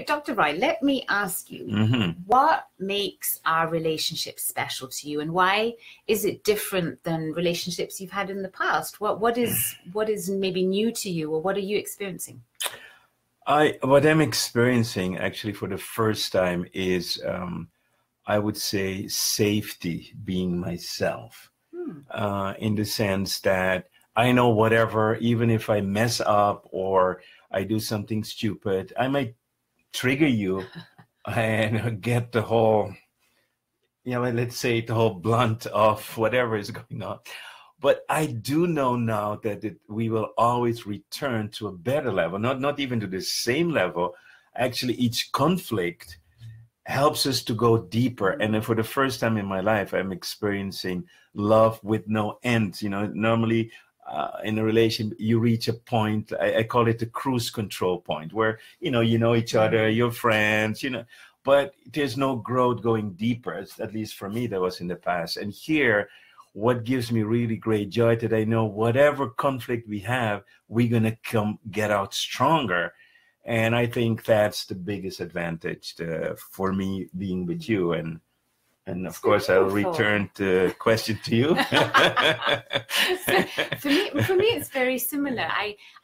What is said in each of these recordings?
Dr. Roy, let me ask you, what makes our relationship special to you, and why is it different than relationships you've had in the past? What is maybe new to you, or what are you experiencing? What I'm experiencing actually for the first time is, I would say, safety, being myself, in the sense that I know whatever, even if I mess up or I do something stupid, I might trigger you and get the whole, let's say the whole blunt of whatever is going on. But I do know now that we will always return to a better level, not even to the same level. Actually, each conflict helps us to go deeper. And then for the first time in my life, I'm experiencing love with no end. Normally in a relation, you reach a point, I call it the cruise control point, where, you know each other, you're friends, but there's no growth going deeper. At least for me, that was in the past. And here, what gives me really great joy that I know whatever conflict we have, we're going to get out stronger. And I think that's the biggest advantage for me being with you. And of course, I'll return the question to you. So for me, it's very similar.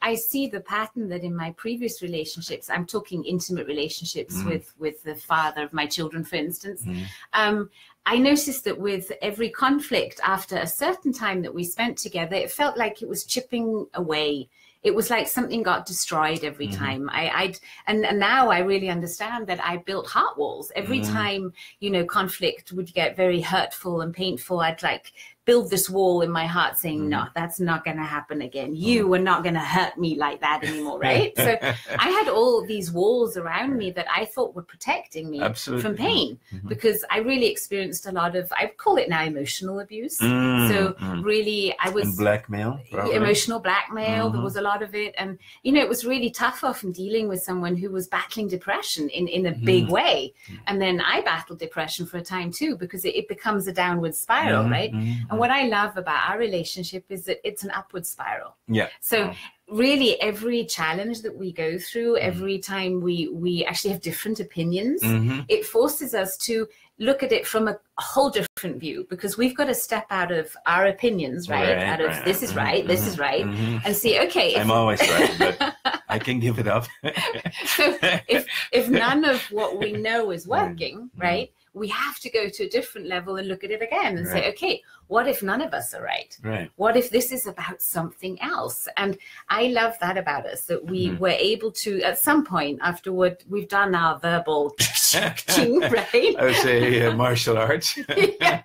I see the pattern that in my previous relationships, I'm talking intimate relationships with the father of my children, for instance. I noticed that with every conflict, after a certain time that we spent together, it felt like it was chipping away. It was like something got destroyed every time. And now I really understand that I built heart walls. Every time, conflict would get very hurtful and painful, I'd build this wall in my heart saying, no, that's not going to happen again. You are not going to hurt me like that anymore, right? So I had all these walls around me that I thought were protecting me from pain, because I really experienced a lot of, I call it now emotional abuse. So really I was... And blackmail. Probably. Emotional blackmail, there was a lot of it. And, it was really tough often dealing with someone who was battling depression in a big way. And then I battled depression for a time too, because it becomes a downward spiral, right? And what I love about our relationship is that it's an upward spiral. Yeah. So really every challenge that we go through, every time we actually have different opinions, it forces us to look at it from a whole different view, because we've got to step out of our opinions, right? Out of this is right, this is right, and see, okay. I'm always right, but I can give it up. So if none of what we know is working, right, we have to go to a different level and look at it again and say, okay, what if none of us are right? What if this is about something else? And I love that about us, that we were able to, at some point afterward, we've done our verbal right? I would say martial arts. Yeah.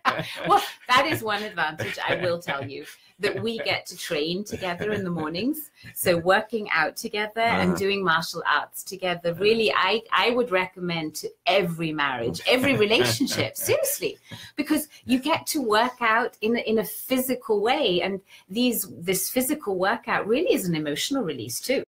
Well, that is one advantage, I will tell you, that we get to train together in the mornings. So working out together and doing martial arts together, really, I would recommend to every marriage, every relationship, seriously, because you get to work out in a physical way. And this physical workout really is an emotional release too.